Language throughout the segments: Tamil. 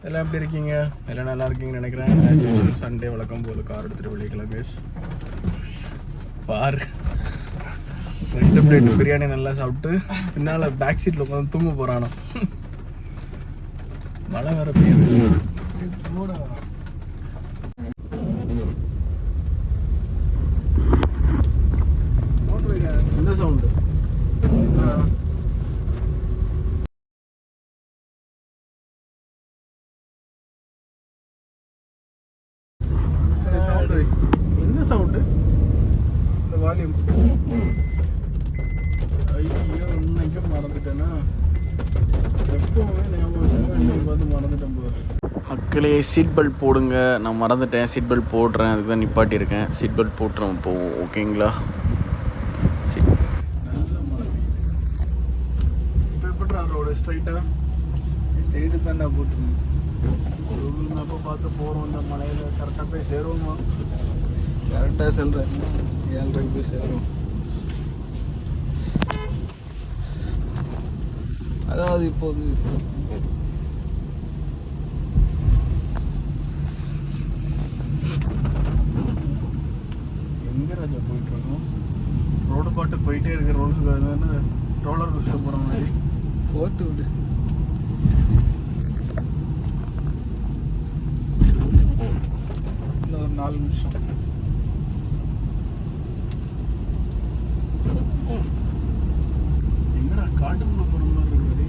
எல்லாம் எப்படி இருக்கீங்க? எல்லாம் நல்லா இருக்கீங்கன்னு நினைக்கிறேன். சண்டே வழக்கம் போல் கார் எடுத்துகிட்டு வெளியே கிளம்பேஷ் பாரு 2 பிளேட் பிரியாணி நல்லா சாப்பிட்டு பின்னால் பேக் சீட்டில் உட்காந்து தூங்க போகிறானோ. மழை வேற பெய்யுது. என்ன சவுண்டு? என்ன சவுண்டு? இந்த வால்யூம். ஐயோ, இன்னைக்கும் மறந்துட்டேன்னா எப்பவுமே ஞாபகம் பார்த்து மறந்துட்டேன் போது. மக்களே, சீட் பெல்ட் போடுங்க. நான் மறந்துட்டேன், சீட் பெல்ட் போடுறேன். அதுக்கு தான் நிப்பாட்டியிருக்கேன். சீட் பெல்ட் போட்டு நம்ம போவோம், ஓகேங்களா? நல்ல மழை பெய்யுது. இப்போ எப்படிறா ரோடு? ஸ்ட்ரைட்டு தாண்டா போட்டுருங்க. கூகுள் மேப்பை பார்த்து போகிறோம். இந்த மலையில் கரெக்டாக போய் சேருவோமா? கரெக்டாக சொல்கிறேன், 7:30 போய் சேருவோம். அதாவது இப்போது எங்கே ராஜா போயிட்டுருக்கோம்? ரோடு பாட்டு போயிட்டே இருக்கிற ரோடுக்கு ரோலர் கோஸ்டர் போகிற மாதிரி போட்டு விடு. ஒரு 4 நிமிஷம். எங்கடா காட்டுக்குள்ள போற மாதிரி இருக்கு.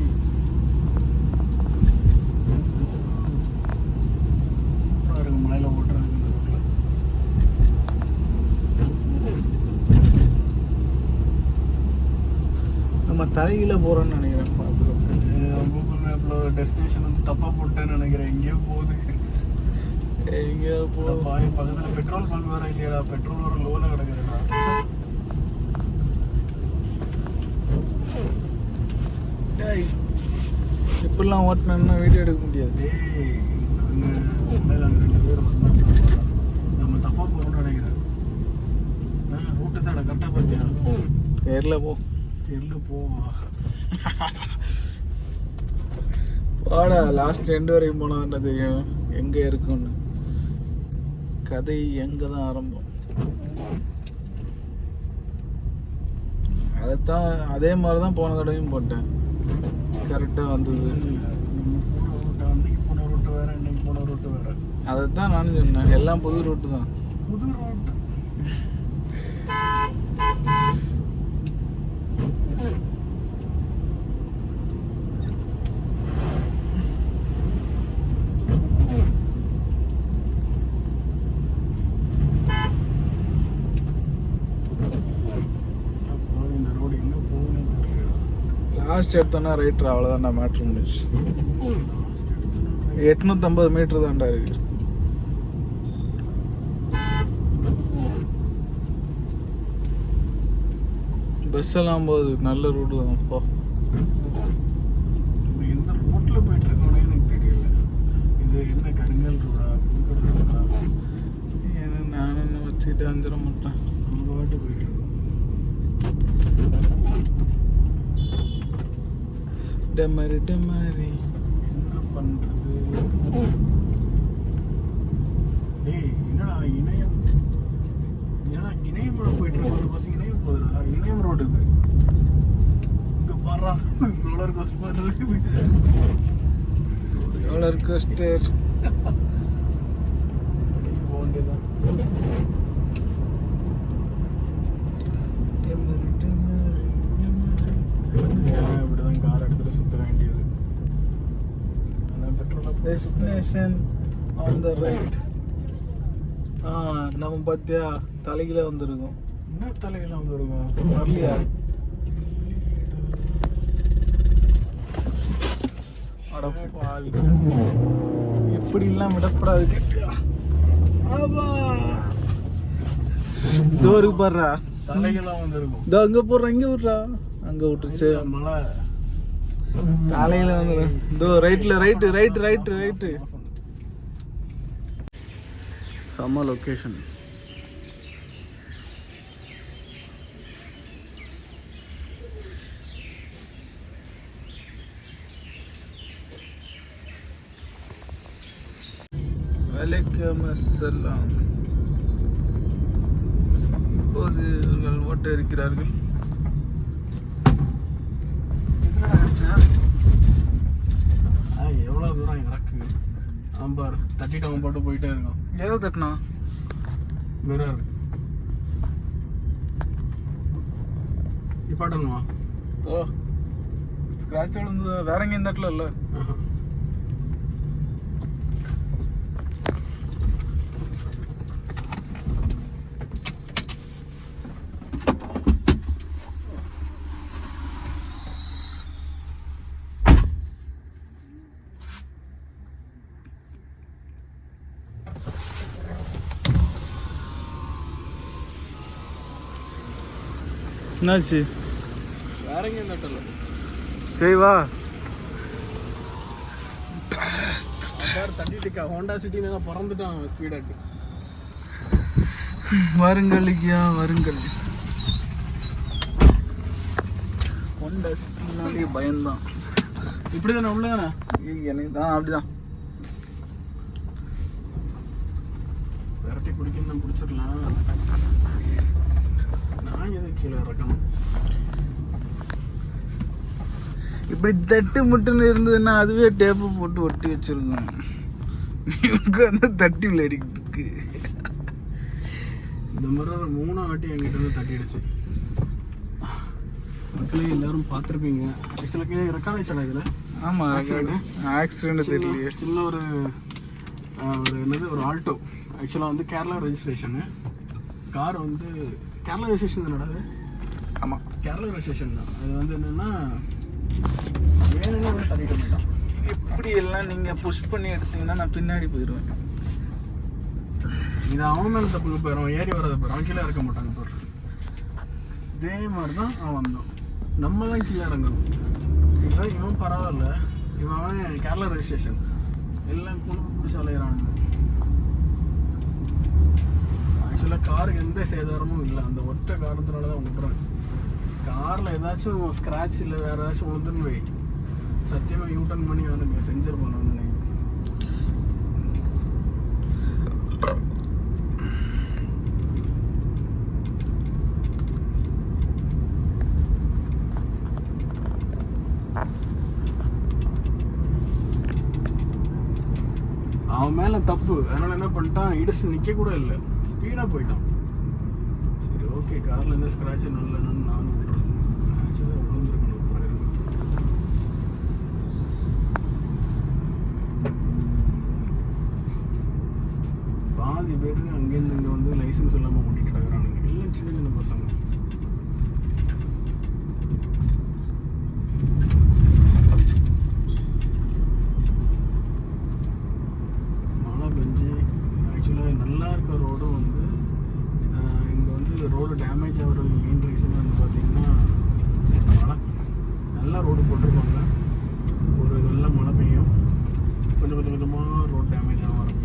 சூப்பரா இருக்கு மலையில ஓட்டுறதுக்கு இந்த ரோட்ல. நம்ம தலையில போறோம்னு நினைக்கிறேன். கூகுள் மேப்ல ஒரு டெஸ்டினேஷன் வந்து தப்பா போட்டேன்னு நினைக்கிறேன். எங்கேயோ போகுது. எங்கேயோ பாய் பக்கத்துல பெட்ரோல் பங்க் வேற இல்லையாடா? பெட்ரோல் ஒரு லோல கிடக்குதுடா. இப்படிலாம் ஓட்டினா வீடியோ எடுக்க முடியாது. அங்கே 2 பேர் வந்தாங்க. நம்ம தப்பா போகணும்னு நினைக்கிறேன். ரூட்டு தானே கரெக்டாக பார்த்தியா? தெரியல போவா. வாடா, லாஸ்ட் 2 வரைக்கும் போனா தெரியும் எங்கே இருக்குன்னு. கதை எங்கே தான் ஆரம்பம். அதைத்தான் அதே மாதிரி தான் போன தடவையும் போட்டேன். கரெக்டாக வந்தது. அன்னைக்கு போன ரூட்டு வேறு, இன்னைக்கு போன ரூட்டு வேறு. அதைத்தான் நானும் சொன்னேன். எல்லாம் புது ரூட்டு தான். புது ரூட்டு. லாஸ்ட் எடுத்தோன்னா ரைட்ரு, அவ்வளோதான்டா மேட்ரு முடிச்சு. 850 மீட்ரு தான்டா இருக்கு. பஸ் எல்லாம் போகுது, நல்ல ரூட்டு தான். அப்போ எந்த ரோட்டில் போயிட்டு இருக்கோன்னே எனக்கு தெரியல. இது என்ன கருங்கல் ரோடா, புதுக்கடை ரோடா? ஏன்னா நான் என்ன வச்சுக்கிட்டு வந்துட மாட்டேன். நம்ம பாட்டு போயிட்டு இருக்கோம். டெமரி என்ன பண்றது? டேய், என்னடா இணையம் போயிட்டு இருக்கோம். பஸ் இணையம் போகுதுடா. இணையம் ரோடு இது. இங்க பாரு, ரோலர் கோஸ்டர் இருக்குது. ரோலர் கோஸ்டர் போண்டேதான். இப்படிதான் கார் எடுத்துட்டு சுத்த வேண்டியது. Destination on the right. நம்ம பார்த்தியா தலைகீழ வந்துருக்கோம். என்ன தலைகீழ வந்துருக்கோம்? வரலையா? இப்படிலாம் விடப்படாது. தோருக்கு பாடுறா, தலைகீழ வந்துருக்கும். இதோ அங்க போடுறா, இங்க விட்றா. அங்க விட்டுருச்சு மழை. தலையில வந்துடும். இதோ ரைட்டு. செம்ம லொக்கேஷன். வேலைக்கு செல்லாம். இப்போது இவர்கள் ஓட்ட இருக்கிறார்கள். எவ்வளோ தூரம் இறக்கு ஆம்பார் தட்டிட்டு அவன் பாட்டு போயிட்டே இருக்கான். ஏதோ தட்டினா மிரர் இப்பாட்டணுமா? ஓ ஸ்க்ராட்ச் விழுந்ததா? வேற எங்கேயும் தட்டல இல்லை. என்னாச்சு? வேற எங்கேயும் தட்டல. சரி வா. தட்டிட்டு ஹோண்டா சிட்டினால பறந்துட்டான் ஸ்பீடாட்டு. வருங்கல்லியா வருங்கள். ஹோண்டா சிட்டினாலே பயம்தான். இப்படி தானே உள்ளதானே? எனக்கு தான் அப்படிதான். விரட்டி பிடிக்கணும் பிடிச்சிடலாம். நான் எதை கீழே இறக்கணும்? இப்படி தட்டு முட்டுன்னு இருந்ததுன்னா அதுவே டேப்பு போட்டு ஒட்டி வச்சிருக்கோம். இவங்க வந்து தட்டி விளையாடிக்கிட்டு இருக்கு. இந்த மாதிரி 3 வாட்டி என்கிட்ட வந்து தட்டிடுச்சு. மக்களே எல்லாரும் பார்த்துருப்பீங்க. ஆக்சுவலாக ரெக்கார்ட் ஆயிடுச்சா இதில்? ஆமாம் ஆக்சிடென்ட் தெரியலையே. சின்ன ஒரு என்னது ஒரு ஆல்டோ. ஆக்சுவலாக வந்து கேரளா ரெஜிஸ்ட்ரேஷனு. கார் வந்து கேரளா ரெஜிஸ்ட்ரேஷன் தானடா அது? ஆமாம் கேரளா ரெஜிஸ்ட்ரேஷன் தான். அது வந்து என்னென்னா வேணும்னே வந்து தட்டிட்டு போயிட்டான். இப்படி எல்லாம் நீங்கள் புஷ் பண்ணி எடுத்தீங்கன்னா நான் பின்னாடி போயிடுவேன். இது அவன் மேலே தப்புங்க போயிடும். ஏறி வராத போயிடும். அவன் கீழே இறக்க மாட்டாங்க போய். இதே மாதிரி தான் அவன் வந்தான். நம்ம தான் கீழே இறங்கணும். இல்லை இவன் பரவாயில்ல. இவன் கேரளா ரெஜிஸ்ட்ரேஷன் எல்லாம் குழுப்பு பிடிச்சி அலையிறானுங்க. ஆக்சுவலாக காருக்கு எந்த சேதாரமும் இல்லை. அந்த ஒற்றை காரணத்தினால தான் விட்றேன். காரில் ஏதாச்சும் ஸ்க்ராட்ச் இல்லை வேறு ஏதாச்சும் விழுந்துன்னு வை, சத்தியமாக யூட்டர்ன் பண்ணி அவனுக்கு செஞ்சிருப்பான். வந்து அவன் மேலே தப்பு. அதனால என்ன பண்ணிட்டான், இடிச்சு நிற்க கூட இல்லை, ஸ்பீடாக போயிட்டான். சரி ஓகே, காரில் எந்த ஸ்க்ராட்ச் நல்லன்னு நானும் விட்டுறேன். ஸ்க்ராட்ச் தான் விழுந்துருக்கணும். பாதி பேர் அங்கேருந்து இங்கே வந்து லைசன்ஸ் இல்லாமல் ஓட்டிட்டு கிடக்குறானுங்க. எல்லாம் சின்ன சின்ன பசங்க. மழை பெஞ்சு ஆக்சுவலாக நல்லா இருக்க ரோடும் வந்து இங்கே வந்து ரோடு டேமேஜ் ஆகிறதுக்கு மெயின் ரீசன் வந்து பார்த்திங்கன்னா மழை. நல்லா ரோடு போட்டிருப்பாங்க, ஒரு நல்ல மழை பெய்யும், கொஞ்சம் கொஞ்சம் கொஞ்சமாக ரோடு டேமேஜ் ஆக ஆரம்பிக்கும்.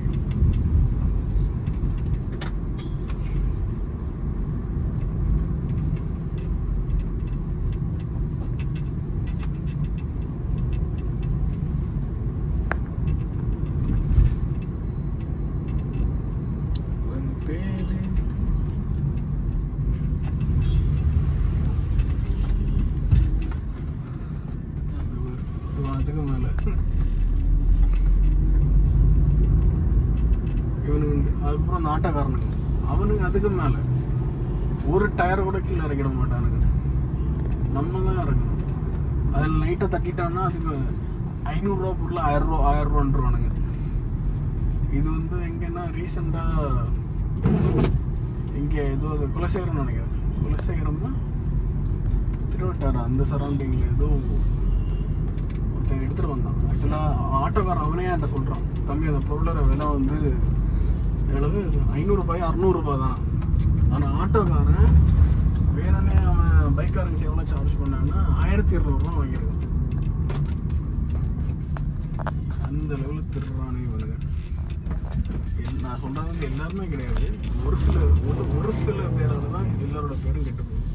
அதுக்கு மேலே இவனுக்கு அதுக்கப்புறம் நாட்டக்காரனுங்க அவனுக்கு அதுக்கு மேலே ஒரு டயர் கூட கீழே இறக்கிட மாட்டானுங்க. நம்ம தான் இறக்கணும். அதில் லைட்டை தட்டிட்டான்னா அதுக்கு 500 ரூபா பொருள் 1000 ரூபான்ருவானுங்க. இது வந்து எங்கன்னா ரீசெண்டாக இங்கே ஏதோ குலசேகரம் நினைக்கிறேன். குலசேகரம்னா திருவட்டாரம் அந்த சரௌண்டிங்கில் ஏதோ ஒருத்தன் எடுத்துகிட்டு வந்தான். ஆக்சுவலாக ஆட்டோக்காரன் அவனே என்கிட்ட சொல்கிறான், தம்பி அந்த பொருளோட விலை வந்து எவ்வளவு 500 ரூபாய் 600 ரூபாய் தான். ஆனால் ஆட்டோக்காரன் வேணும்னே அவன் பைக்காரங்கிட்ட எவ்வளோ சார்ஜ் பண்ணான்னா 1200 ரூபா வாங்கியிருக்கான். அந்த லெவலில் திருடுறானே இவனுங்க. நான் சொல்கிறது வந்து எல்லாருமே கிடையாது, ஒரு சில பேரால தான் எல்லாரோட பேரும் கெட்டு போகும்.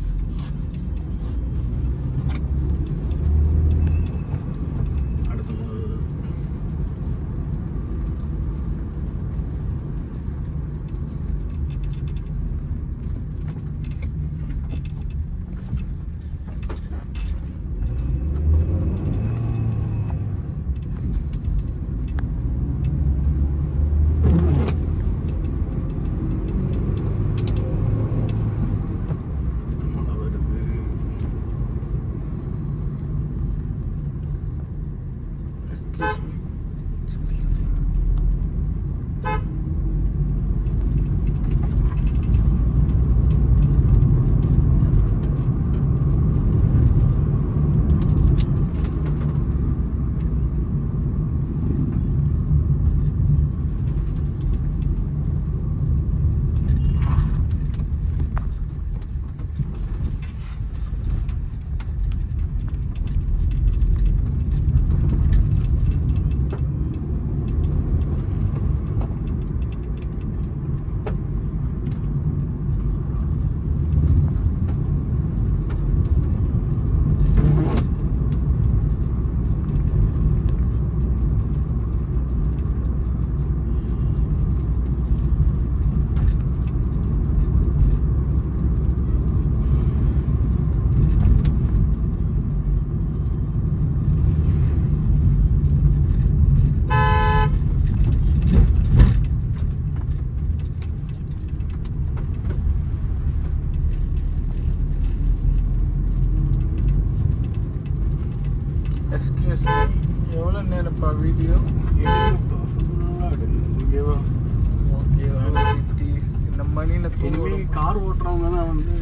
இனிமே கார் ஓட்டுறவங்க தான் வந்து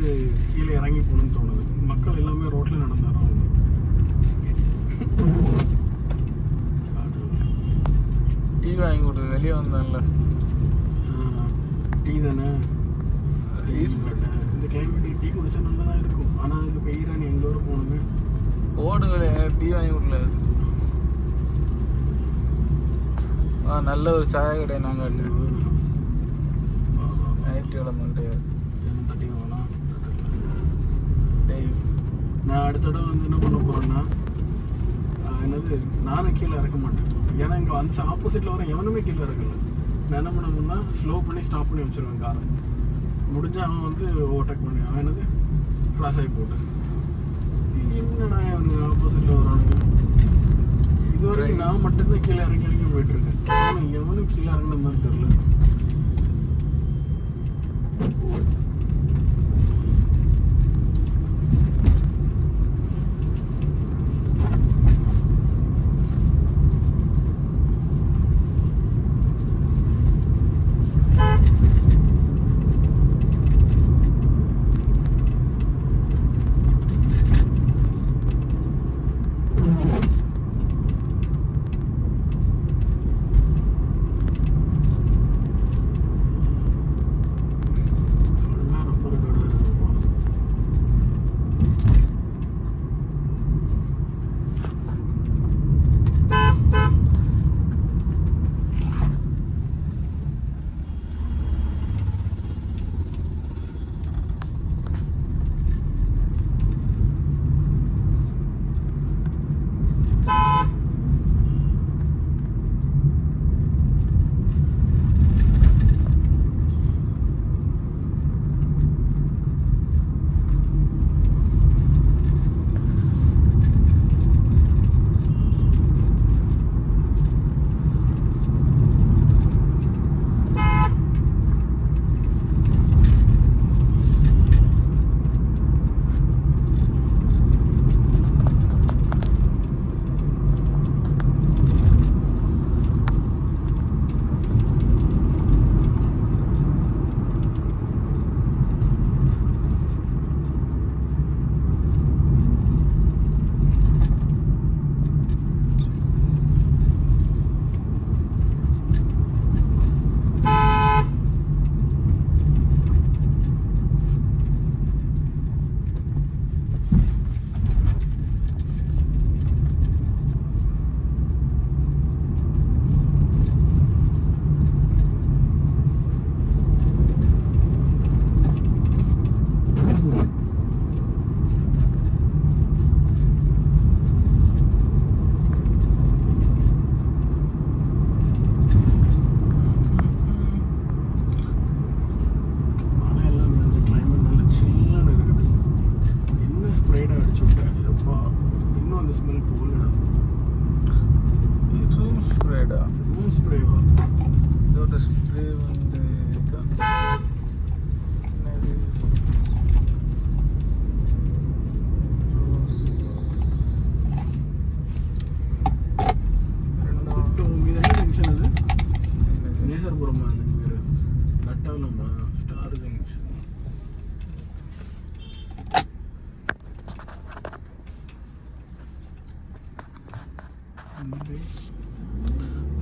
கீழே இறங்கி போகணும்னு தோணுது. மக்கள் எல்லாமே ரோட்ல நடந்துடுறாங்க. டீ வாங்கி கொடு, வெளியே வந்தான்ல. டீ தானே இந்த கிளைமேட்டுக்கு டீ குடிச்சா நல்லா தான் இருக்கும். ஆனால் அதுக்கு இப்போ ஈரான் எங்கே வர போகணுமே. ஓடுங்களே, டீ வாங்கி கொடுல. நல்ல ஒரு சாய கடை நாங்கள் நைட்டு கிளம்ப கிடையாது. தட்டிடுவானா? டேய், நான் அடுத்த தடவை வந்து என்ன பண்ண போகிறேன்னா, என்னது நானும் கீழே இறக்க மாட்டேன். ஏன்னா இங்கே அந்த ஆப்போசிட்டில் வர எவனுமே கீழே இறக்கல. நான் என்ன பண்ணணும்னா ஸ்லோ பண்ணி ஸ்டாப் பண்ணி வச்சுருவேன் காரை. முடிஞ்சால் அவன் வந்து ஓவர்டேக் பண்ணி அவன் என்னது கிராஸ் ஆகி போட்டு என்னடா அவனுக்கு ஆப்போசிட்டில் வரானுங்க. இது வரைக்கும் நான் மட்டும்தான் கீழே இறங்கி போயிட்டுருக்கேன். ஆனால் எவனும் கீழே இறங்கின மாதிரி தெரியல.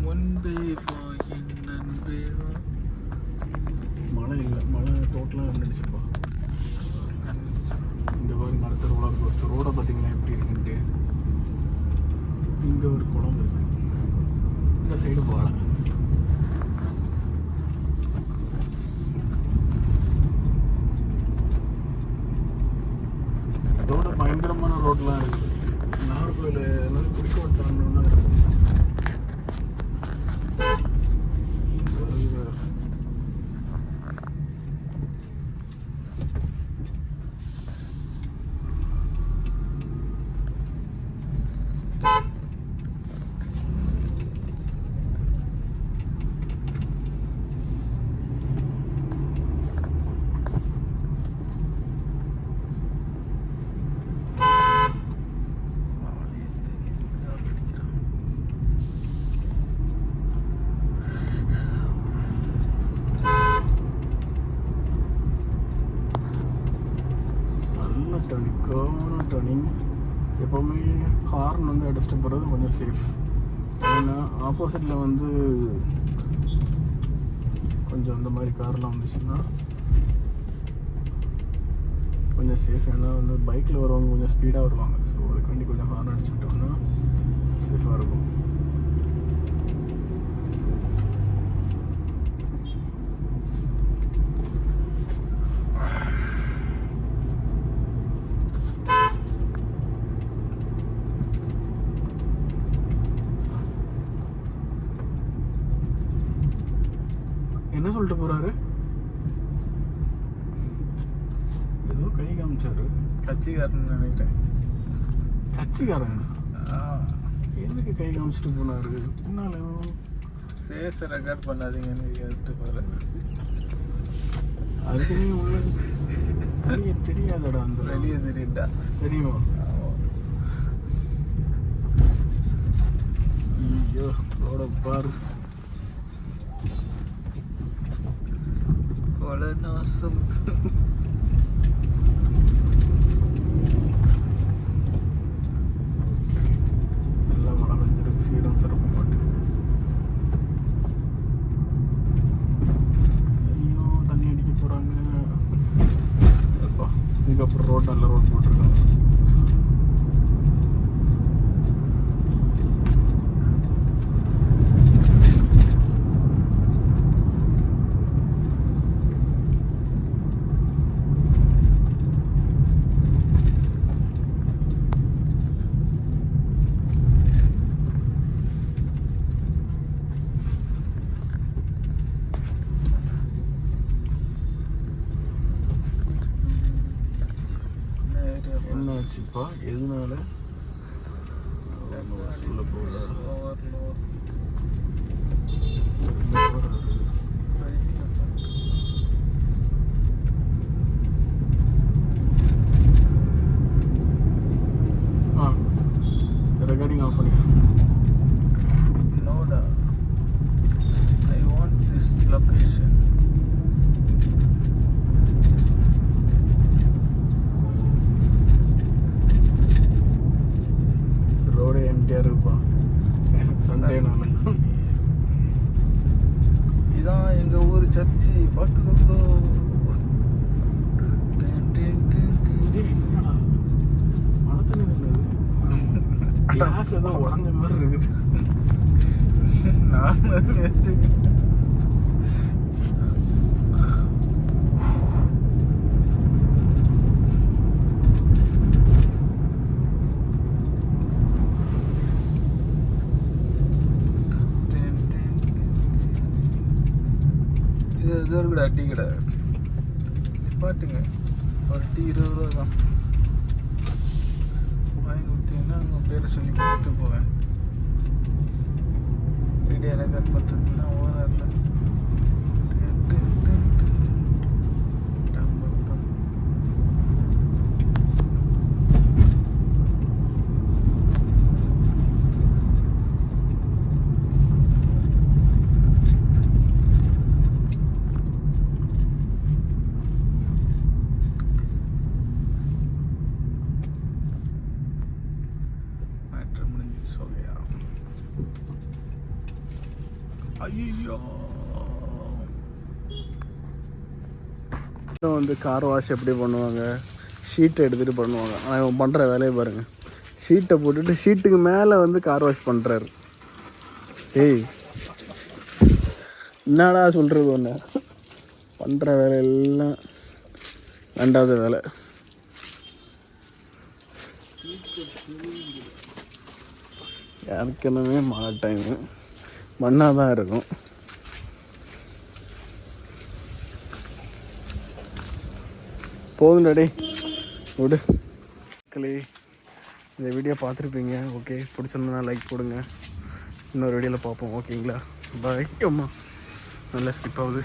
முன்பே பாயின் நன்பே வா. மழை இல்லை, மழை டோட்டலாக நினைச்சுப்பா. இந்த மாதிரி மரத்தை ரோலர் கோஸ்டர் ரோடை பார்த்தீங்களா எப்படி இருக்குன்ட்டு. இங்கே ஒரு குளம் இருக்கு, இந்த சைடு போகல. இதோட பயங்கரமான ரோட்லாம் இருக்குது. நாகர்கோவில் எல்லாம் குறிக்கோள் தாண்டோன்னா இருக்குது. ஹார்ன் வந்து அடிச்சுட்டு போகிறது கொஞ்சம் சேஃப். ஏன்னா ஆப்போசிட்டில் வந்து கொஞ்சம் அந்த மாதிரி கார்லாம் வந்துச்சுன்னா கொஞ்சம் சேஃப். ஏன்னா வந்து பைக்கில் வருவாங்க கொஞ்சம் ஸ்பீடாக வருவாங்க. ஸோ அதுக்காண்டி கொஞ்சம் ஹார்ன் அடிச்சுட்டோம்னா சேஃபாக இருக்கும். என்ன சொல்லிட்டு போறாரு? ஏதோ கை காமிச்சாரு. கட்சிக்காரன் நினைக்கிறேன். கட்சிக்காரங்க எதுக்கு கை காமிச்சிட்டு போனாரு? பின்னால ஃபேஸை ரெக்கார்ட் பண்ணாதீங்கன்னு யோசிச்சுட்டு போகிறேன். அதுக்குமே உள்ள வெளியே தெரியாதடா. அந்த வெளியே தெரியும்டா. தெரியுமா? ஐயோ ரோட பாரு. கொலநாசம். எல்லாம் மழை பெஞ்சிருக்கு. சீரம் சிறப்பு மாட்டு. ஐயோ தண்ணி அடிக்க போகிறாங்க. இதுக்கப்புறம் ரோட் நல்ல ரோட் போட்டிருக்காங்க. என்னாச்சுப்பா? எதனால சொல்ல போகுது? ரெக்கார்டிங் ஆஃப் பண்ணி. நோடா, I want this location. Road MTR இருப்பா. சண்டே நாள். இதான் எங்கள் ஊர் சர்ச்சு. பார்த்துக்கோ. மனத்தில் இருந்தது கிளாஸ் ஏதோ உடஞ்ச மாதிரி இருக்குது. நான் இது இருக்குடா டீ கடை. பாட்டுங்க ஒரு டீ 20 ரூபா தான். வாங்கி கொடுத்தீங்கன்னா உங்கள் பேரை சொல்லி கொடுத்துட்டு போவேன். வீடியோ ரெக்கார்ட் பண்ணுறதுன்னா ஓனரில் ஐயோ வந்து கார் வாஷ் எப்படி பண்ணுவாங்க? ஷீட்டை எடுத்துகிட்டு பண்ணுவாங்க. ஆனால் இவன் பண்ணுற வேலையை பாருங்கள். ஷீட்டை போட்டுட்டு ஷீட்டுக்கு மேலே வந்து கார் வாஷ் பண்ணுறாரு. ஏய் என்னடா சொல்கிறது? ஒன்று பண்ணுற வேலையெல்லாம் 2வது வேலை. ஏற்கனவே மழை டைமு மண்ணாக தான் இருக்கும். போதும்டாடே விடு. மக்களே இந்த வீடியோ பார்த்துருப்பீங்க. ஓகே, பிடிச்சிருந்தா லைக் போடுங்க. இன்னொரு வீடியோவில் பார்ப்போம். ஓகேங்களா? பாய். அம்மா நல்லா ஸ்கிப் ஆகுது.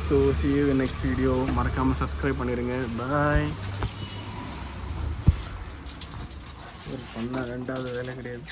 So see you in next video. மறக்காமல் சப்ஸ்கிரைப் பண்ணிடுங்க. பாய். ஒரு பண்ண 2வது வேலை கிடையாது.